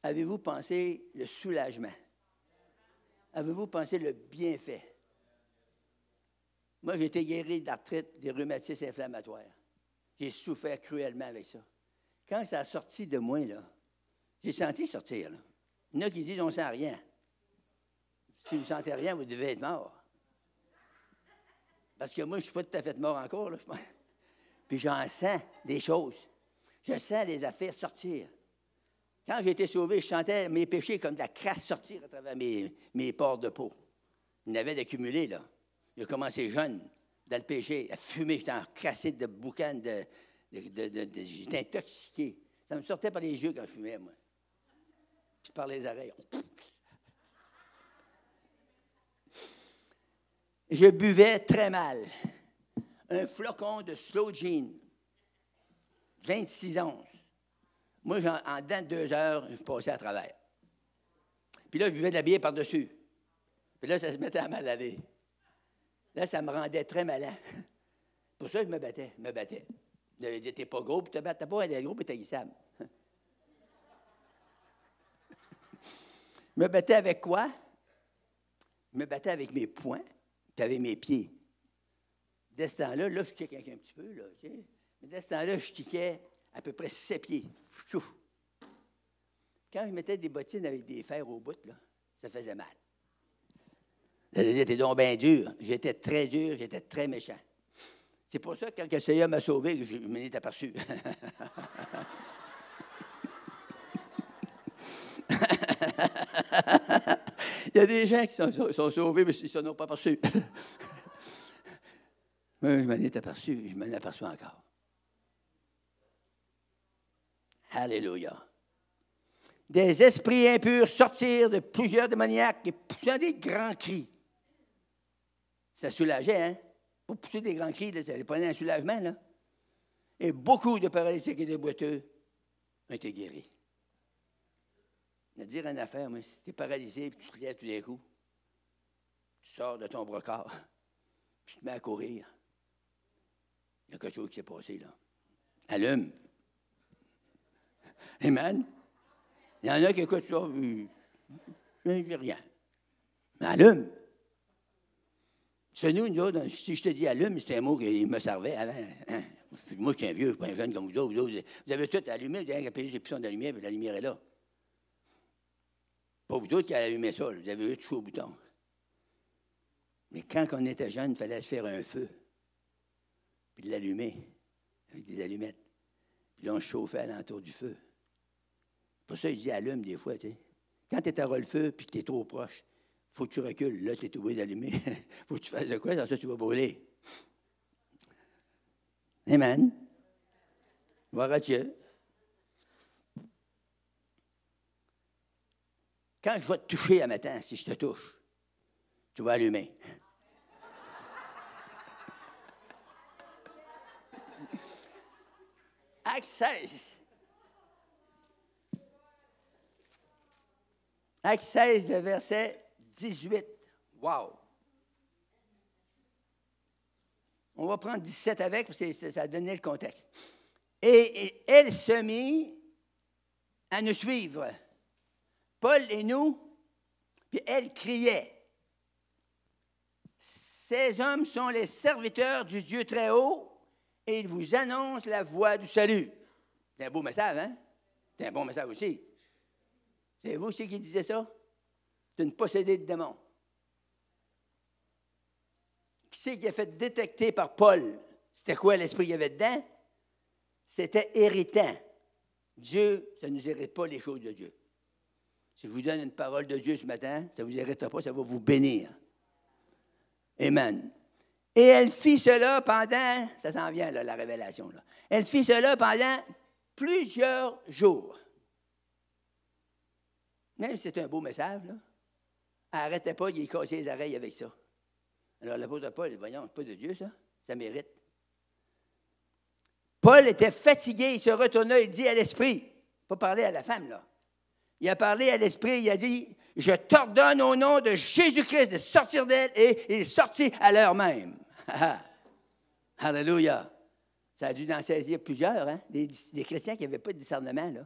Speaker 1: avez-vous pensé le soulagement? Avez-vous pensé le bienfait? Moi, j'ai été guéri d'arthrite, des rhumatismes inflammatoires. J'ai souffert cruellement avec ça. Quand ça a sorti de moi, là, j'ai senti sortir. Là. Il y en a qui disent on ne sent rien. Si vous ne sentez rien, vous devez être mort. Parce que moi, je ne suis pas tout à fait mort encore. Là. Puis j'en sens des choses. Je sens les affaires sortir. Quand j'ai été sauvé, je sentais mes péchés comme de la crasse sortir à travers mes pores de peau. Il y en avait d'accumuler, là. J'ai commencé jeune dans le péché, à fumer. J'étais encrassé de boucan, j'étais intoxiqué. Ça me sortait par les yeux quand je fumais, moi. Puis par les oreilles. Je buvais très mal. Un flocon de Slow Gin, 26 onces. Moi, en dedans de 2 heures, je passais à travers. Puis là, je buvais de la bière par-dessus. Puis là, ça se mettait à mal aller. Là, ça me rendait très malin. Pour ça, je me battais. J'avais dit, t'es pas gros pour te battre. T'as pas être gros pour être haïssable. Je me battais avec quoi? Je me battais avec mes poings, puis avec mes pieds. Dès ce temps-là, je kickais un petit peu, là, OK? Mais dès ce temps-là, je kickais à peu près 7 pieds. Chouf. Quand je mettais des bottines avec des fers au bout, là, ça faisait mal. J'étais donc bien dur. J'étais très dur, j'étais très méchant. C'est pour ça que quand le Seigneur m'a sauvé, je m'en étais aperçu. Il y a des gens qui sont sauvés, mais ils ne s'en ont pas aperçus. Mais je m'en étais aperçu, je m'en aperçois encore. Alléluia. Des esprits impurs sortirent de plusieurs démoniaques et poussant des grands cris. Ça soulageait, hein? Pour pousser des grands cris, là, ça prenait un soulagement, là. Et beaucoup de paralytiques et de boiteux ont été guéris. Je vais te dire une affaire, moi, si tu es paralysé et tu te lèves tout d'un coup, tu sors de ton brocard, tu te mets à courir. Il y a quelque chose qui s'est passé, là. Allume. Amen. Il y en a qui écoutent ça, je n'ai rien. Mais allume. C'est nous autres, si je te dis allume, c'est un mot qui me servait avant. Hein? Moi, je suis un vieux, je suis pas un jeune comme vous autres. Vous avez tout allumé, vous avez appuyé sur les de lumière, puis la lumière est là. Pas vous autres qui avez allumé ça, vous avez juste touché au bouton. Mais quand on était jeune, il fallait se faire un feu, puis de l'allumer avec des allumettes. Puis là, on chauffait alentour du feu. Pour ça, il dit allume des fois, tu sais. Quand tu es à le feu, puis que tu es trop proche, il faut que tu recules. Là, tu es obligé d'allumer. Il faut que tu fasses de quoi, dans ça, tu vas brûler. Amen. Gloire à Dieu. Quand je vais te toucher à matin, si je te touche, tu vas allumer. Acte 16. Acte 16, le verset 18. Wow! On va prendre 17 avec, parce que ça a donné le contexte. Et elle se mit à nous suivre. Paul et nous, puis elle criait. Ces hommes sont les serviteurs du Dieu très haut et ils vous annoncent la voie du salut. C'est un beau message, hein? C'est un bon message aussi. C'est vous aussi qui disiez ça? C'est une possédée de démons. Qui c'est qui a fait détecter par Paul? C'était quoi l'esprit qu'il y avait dedans? C'était irritant. Dieu, ça ne nous irrite pas les choses de Dieu. Si je vous donne une parole de Dieu ce matin, ça ne vous irritera pas, ça va vous bénir. Amen. Et elle fit cela pendant, ça s'en vient là, la révélation, là. Elle fit cela pendant plusieurs jours. Même si c'est un beau message, là, elle n'arrêtait pas, il cassait les oreilles avec ça. Alors l'apôtre Paul, voyons, c'est pas de Dieu, ça mérite. Paul était fatigué, il se retourna, il dit à l'esprit, pas parler à la femme, là. Il a parlé à l'esprit, il a dit, je t'ordonne au nom de Jésus-Christ de sortir d'elle, et il sortit à l'heure même. Alléluia. Ça a dû en saisir plusieurs, hein? Des chrétiens qui n'avaient pas de discernement, là.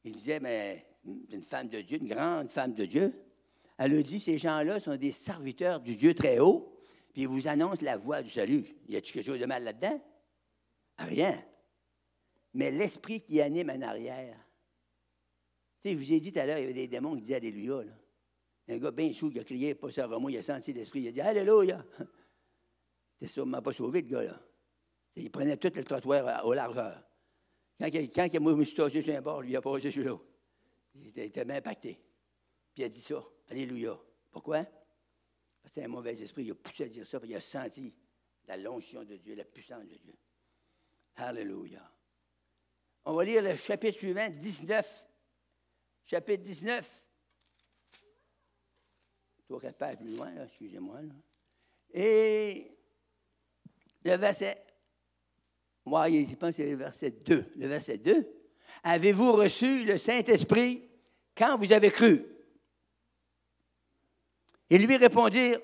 Speaker 1: Ils disaient, mais une femme de Dieu, une grande femme de Dieu. Elle a dit, ces gens-là sont des serviteurs du Dieu très haut, puis ils vous annoncent la voie du salut. Y a-t-il quelque chose de mal là-dedans? Rien. Mais l'esprit qui anime en arrière. Tu sais, je vous ai dit tout à l'heure, il y avait des démons qui disaient Alléluia. Là. Un gars bien saoul qui a crié, pas ça, Romo, il a senti l'esprit, il a dit Alléluia. C'est sûrement pas sauvé, le gars, là. Il prenait tout le trottoir au largeur. Quand moi, je me suis tassé sur un bord, lui, il a passé sur l'autre. Il était bien impacté. Puis il a dit ça, Alléluia. Pourquoi? Parce que c'était un mauvais esprit. Il a poussé à dire ça, puis il a senti la l'onction de Dieu, la puissance de Dieu. Alléluia. On va lire le chapitre suivant, 19. Chapitre 19. 3-4 pages plus loin, là, excusez-moi. Là. Et le verset, moi, je pense que c'est le verset 2. Le verset 2. Avez-vous reçu le Saint-Esprit quand vous avez cru? Ils lui répondirent,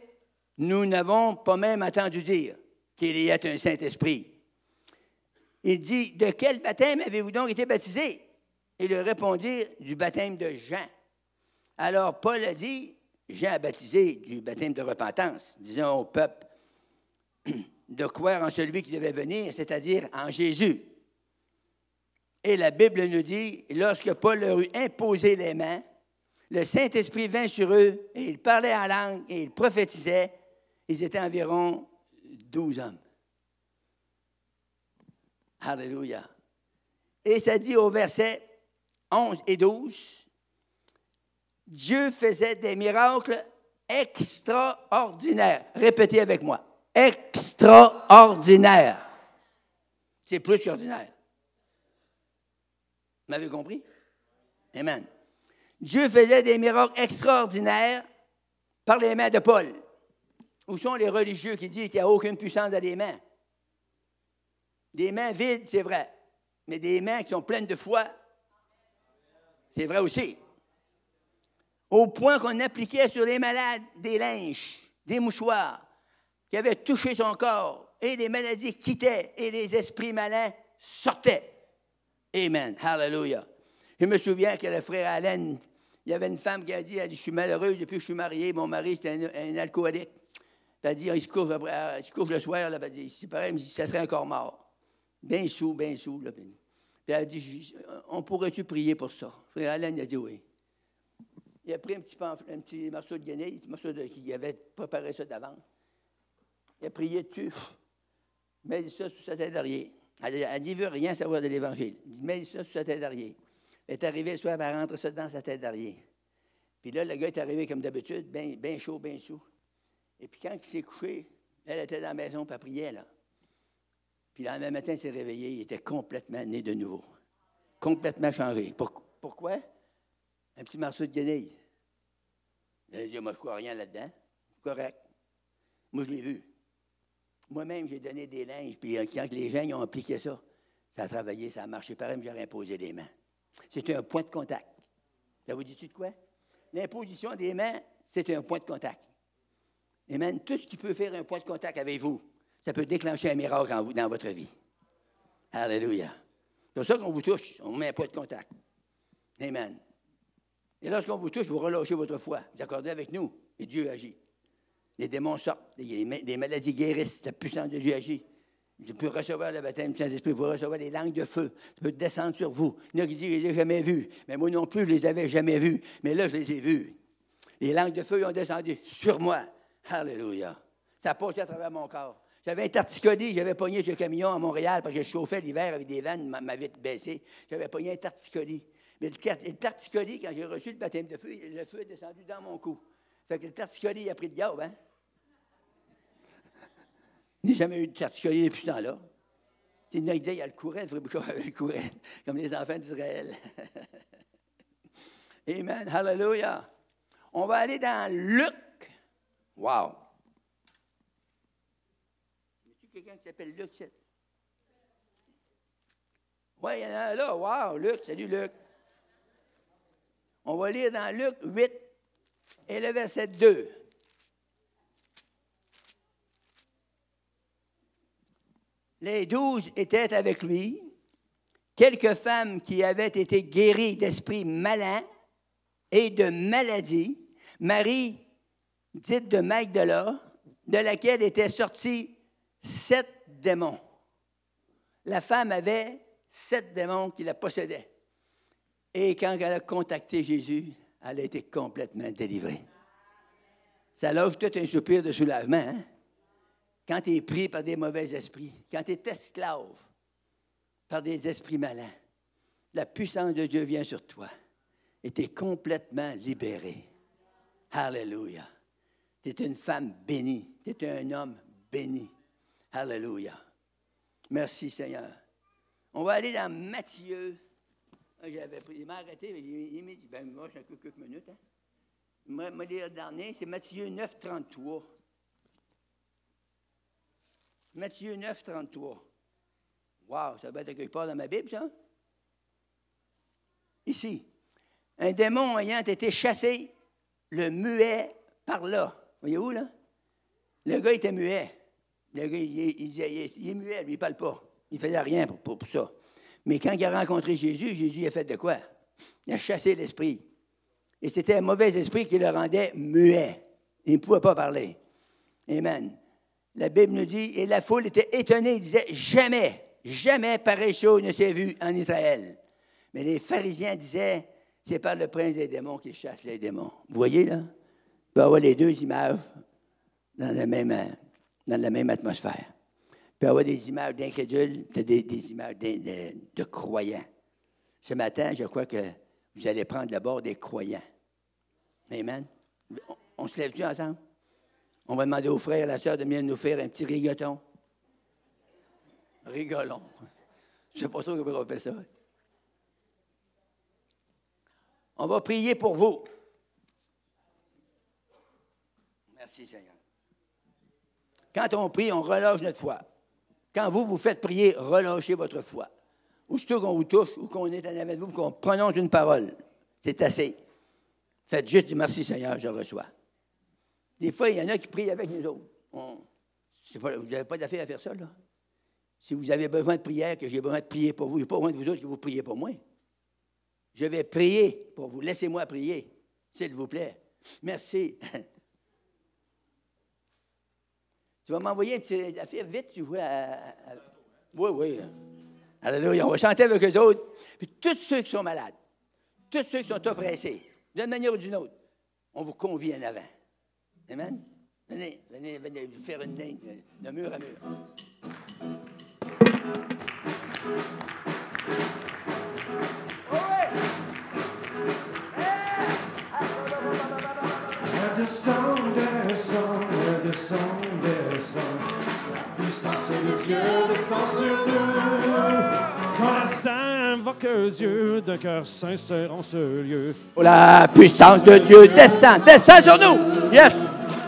Speaker 1: nous n'avons pas même entendu dire qu'il y ait un Saint-Esprit. Il dit, de quel baptême avez-vous donc été baptisés? Ils lui répondirent, du baptême de Jean. Alors Paul a dit, Jean a baptisé du baptême de repentance, disant au peuple de croire en celui qui devait venir, c'est-à-dire en Jésus. Et la Bible nous dit, lorsque Paul leur eut imposé les mains, le Saint-Esprit vint sur eux, et ils parlaient en langue, et ils prophétisaient. Ils étaient environ 12 hommes. Alléluia. Et ça dit au verset 11 et 12, Dieu faisait des miracles extraordinaires. Répétez avec moi. Extraordinaire. C'est plus qu'ordinaire. Vous m'avez compris? Amen. Dieu faisait des miracles extraordinaires par les mains de Paul. Où sont les religieux qui disent qu'il n'y a aucune puissance dans les mains? Des mains vides, c'est vrai. Mais des mains qui sont pleines de foi, c'est vrai aussi. Au point qu'on appliquait sur les malades des linges, des mouchoirs, qui avaient touché son corps, et les maladies quittaient, et les esprits malins sortaient. Amen. Hallelujah. Je me souviens que le frère Allen, il y avait une femme qui a dit, je suis malheureuse depuis que je suis mariée, mon mari c'était un alcoolique. Elle a dit, il se couche le soir, là, elle a dit, c'est pareil, il me dit, ça serait encore mort. Bien sous. Là. Puis elle a dit, on pourrait-tu prier pour ça? Le frère Allen a dit oui. Il a pris un petit morceau de guenille, qu'il avait préparé ça d'avance. Il a prié dessus. Il dit ça sous sa tête d'arrière. Elle a dit, il ne veut rien savoir de l'Évangile. Il dit, mets ça sous sa tête d'arrière. Elle est arrivée le soir, elle rentre ça dans sa tête d'arrière. Puis là, le gars est arrivé comme d'habitude, bien chaud, bien sous. Et puis quand il s'est couché, elle était dans la maison, puis elle priait, là. Puis le lendemain matin, il s'est réveillé, il était complètement né de nouveau. Complètement changé. Pourquoi? Un petit morceau de guenille. Il a dit, moi, je ne crois rien là-dedans. Correct. Moi, je l'ai vu. Moi-même, j'ai donné des linges, puis quand les gens ont appliqué ça, ça a travaillé, ça a marché. Pareil, j'aurais imposé les mains. C'est un point de contact. Ça vous dit-tu de quoi? L'imposition des mains, c'est un point de contact. Et même tout ce qui peut faire un point de contact avec vous, ça peut déclencher un miracle dans votre vie. Alléluia. C'est pour ça qu'on vous touche. On ne met pas de contact. Amen. Et lorsqu'on vous touche, vous relâchez votre foi. Vous accordez avec nous. Et Dieu agit. Les démons sortent. Les maladies guérissent. La puissance de Dieu agit. Vous pouvez recevoir le baptême du Saint-Esprit. Vous pouvez recevoir des langues de feu. Ça peut descendre sur vous. Il y en a qui disent, je ne les ai jamais vus. Mais moi non plus, je ne les avais jamais vus. Mais là, je les ai vus. Les langues de feu ont descendu sur moi. Alléluia. Ça a passé à travers mon corps. J'avais un torticolis, j'avais pogné sur le camion à Montréal parce que je chauffais l'hiver avec des vannes, ma vitre baissée. J'avais pogné un torticolis. Mais le torticolis, quand j'ai reçu le baptême de feu, le feu est descendu dans mon cou. Fait que le torticolis a pris de garde, hein? Je n'ai jamais eu de torticolis depuis ce temps-là. C'est une idée, il y a le courant, il faudrait beaucoup le courant, comme les enfants d'Israël. Amen, hallelujah. On va aller dans Luc. Wow! Y a-t-il quelqu'un qui s'appelle Luc? Oui, il y en a un là. Wow, Luc, salut Luc. On va lire dans Luc 8 et le verset 2. Les 12 étaient avec lui, quelques femmes qui avaient été guéries d'esprits malins et de maladies, Marie, dite de Magdala, de laquelle étaient sortis 7 démons. La femme avait 7 démons qui la possédaient. Et quand elle a contacté Jésus, elle a été complètement délivrée. Ça lâche tout un soupir de soulagement, hein? Quand tu es pris par des mauvais esprits, quand tu es esclave par des esprits malins, la puissance de Dieu vient sur toi et tu es complètement libéré. Alléluia. Tu es une femme bénie. Tu es un homme béni. Alléluia. Merci Seigneur. On va aller dans Matthieu. Il m'a arrêté, il m'a dit, moi, j'ai quelques minutes. Hein. Il m'a dit le dernier, c'est Matthieu 9, 33. Matthieu 9, 33. Wow, ça va être quelque part dans ma Bible, ça? Ici. Un démon ayant été chassé, le muet par là. Voyez-vous, là? Le gars était muet. Le gars, il est muet, lui, il ne parle pas. Il ne faisait rien pour ça. Mais quand il a rencontré Jésus, Jésus a fait de quoi? Il a chassé l'esprit. Et c'était un mauvais esprit qui le rendait muet. Il ne pouvait pas parler. Amen. La Bible nous dit, et la foule était étonnée, il disait, jamais pareille chose ne s'est vue en Israël. Mais les pharisiens disaient, c'est par le prince des démons qu'il chasse les démons. Vous voyez, là? Il peut y avoir les deux images dans la même atmosphère. Il peut y avoir des images d'incrédules, des images de croyants. Ce matin, je crois que vous allez prendre d'abord des croyants. Amen. On se lève-tu ensemble? On va demander aux frères et à la sœur de venir nous faire un petit rigoton. Rigolons. Je ne sais pas trop comment on appelle ça. On va prier pour vous. Merci Seigneur. Quand on prie, on relâche notre foi. Quand vous faites prier, relâchez votre foi. Aussitôt qu'on vous touche ou qu'on est en avant de vous, qu'on prononce une parole, c'est assez. Faites juste du merci Seigneur, je reçois. Des fois, il y en a qui prient avec nous autres. Vous n'avez pas d'affaire à faire ça, là. Si vous avez besoin de prière, que j'ai besoin de prier pour vous, je n'ai pas besoin de vous autres que vous priez pour moi. Je vais prier pour vous. Laissez-moi prier, s'il vous plaît. Merci. Tu vas m'envoyer une petite affaire vite, tu vois. Oui. Alléluia. On va chanter avec eux autres. Puis tous ceux qui sont malades, tous ceux qui sont oppressés, d'une manière ou d'une autre, on vous convie en avant. Amen? Venez faire une ligne de mur à mur.
Speaker 2: Descends. La puissance de Dieu descend sur nous. Quand la sainte invoque Dieu, d'un cœur sincère en ce lieu.
Speaker 1: Oh, la puissance de Dieu descend sur nous. Yes.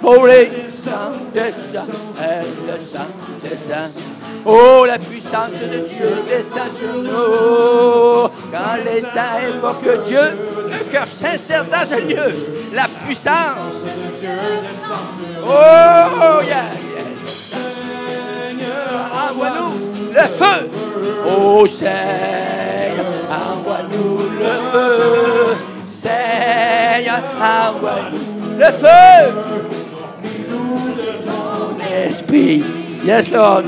Speaker 1: Holy, descend. Elle descend. Oh, la puissance de Dieu descend sur nous. Quand les saints invoquent Dieu, un cœur sincère dans ce lieu. La puissance
Speaker 2: de Dieu descend sur nous.
Speaker 1: Oh, yeah. Seigneur, envoie-nous le feu. Oh, Seigneur. envoie-nous le feu. Seigneur, envoie-nous le feu. Remplis-nous de ton esprit. Yes, Lord.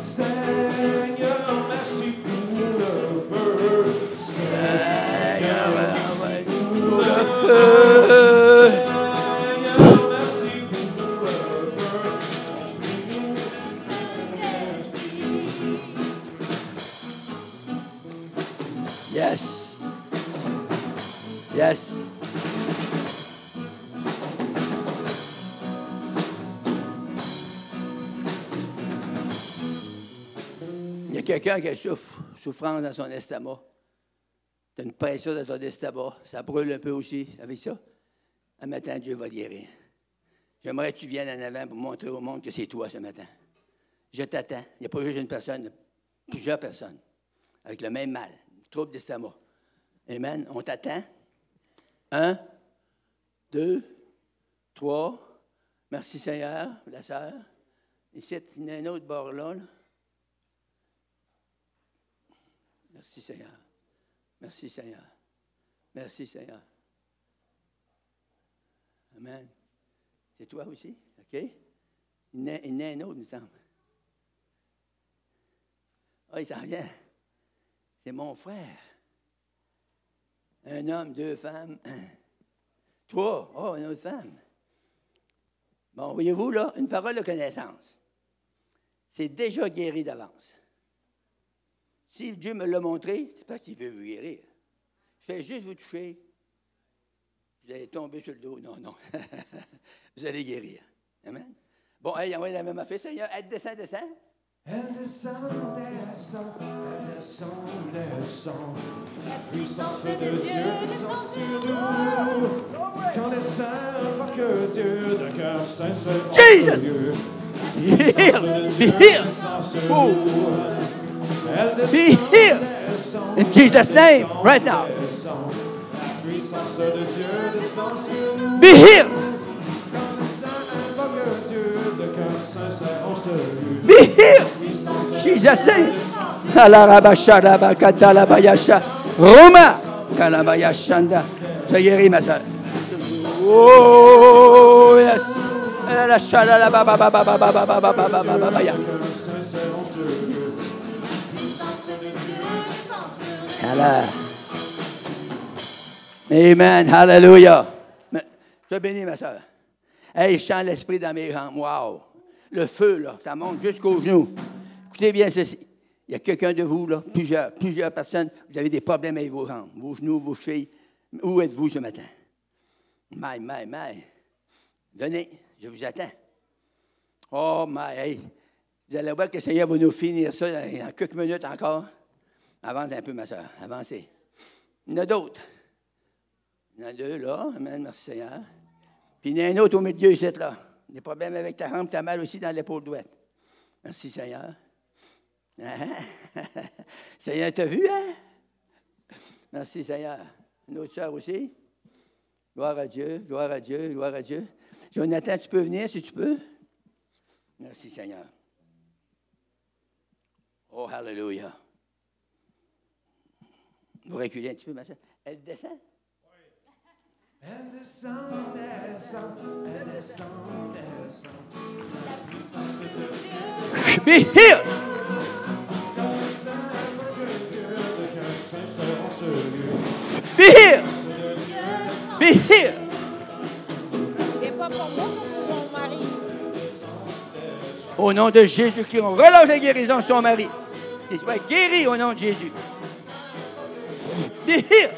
Speaker 2: Seigneur, merci pour le feu.
Speaker 1: Seigneur, envoie-nous le feu.
Speaker 2: Seigneur, merci pour le feu.
Speaker 1: Yes. Yes. Il y a quelqu'un qui a souffrance dans son estomac. Tu as une pression dans ton estomac. Ça brûle un peu aussi avec ça. Un matin, Dieu va guérir. J'aimerais que tu viennes en avant pour montrer au monde que c'est toi ce matin. Je t'attends. Il n'y a pas juste une personne, il y a plusieurs personnes avec le même mal, trouble d'estomac. Amen. On t'attend. 1, 2, 3. Merci Seigneur, la sœur. Ici, il y a un autre bord là. Merci Seigneur. Merci Seigneur. Merci Seigneur. Amen. C'est toi aussi? OK? Il y en a un autre, il me semble. Ah, il s'en vient. C'est mon frère. Un homme, 2 femmes. 3. Oh, une autre femme. Bon, voyez-vous, là, une parole de connaissance. C'est déjà guéri d'avance. Si Dieu me l'a montré, c'est parce qu'il veut vous guérir. Je fais juste vous toucher. Vous allez tomber sur le dos. Non, non. Vous allez guérir. Amen. Bon, hey, envoyez la même affaire, Seigneur. Elle descend, descend.
Speaker 2: Elle descend, descend, elle descend, descend. La puissance de Dieu descend sur nous. Quand les saints invoquent que Dieu d'un cœur sincère.
Speaker 1: Jesus! Be healed! Be healed! Oh. Be healed! In Jesus' name, right now.
Speaker 2: La puissance de Dieu descend sur nous.
Speaker 1: Be healed!
Speaker 2: Quand les saints invoquent Dieu d'un cœur sincère en celui.
Speaker 1: Be healed! Jesus' name. Alarabasharaba katalabayasha. Roma kalabayashanda. Sois guéri, ma soeur. Oh, yes. La shalala baba baba baba baba baba baba baba ya. Amen. Hallelujah. Sois béni, ma soeur. Hey, je sens l'esprit dans mes jambes. Wow. Le feu, là, ça monte jusqu'aux genoux. Écoutez bien ceci. Il y a quelqu'un de vous, là, plusieurs personnes, vous avez des problèmes avec vos jambes, vos genoux, vos chevilles. Où êtes-vous ce matin? My. Venez, je vous attends. Oh, my, hey. Vous allez voir que le Seigneur va nous finir ça dans quelques minutes encore. Avance un peu, ma soeur. Avancez. Il y en a d'autres. Il y en a 2, là. Amen, merci, Seigneur. Puis il y en a un autre au milieu, ici, là. Des problèmes avec ta jambe, tu as mal aussi dans l'épaule droite. Merci, Seigneur. Seigneur, t'as vu, hein? Merci, Seigneur. Une autre sœur aussi. Gloire à Dieu, gloire à Dieu, gloire à Dieu. Jonathan, tu peux venir si tu peux? Merci, Seigneur. Oh, hallelujah. Vous reculez un petit peu, ma soeur. Elle descend?
Speaker 2: Elle descend, descend, elle descend, descend. La puissance de Dieu.
Speaker 1: Be healed!
Speaker 2: Quand les saints invoquent Dieu de cœur sincère en celui.
Speaker 1: Be healed! Be healed!
Speaker 3: Et pas pour moi, mais pour mon mari.
Speaker 1: Au nom de Jésus-Christ, on relâche la guérison de son mari. Il soit guéri au nom de Jésus. Be healed!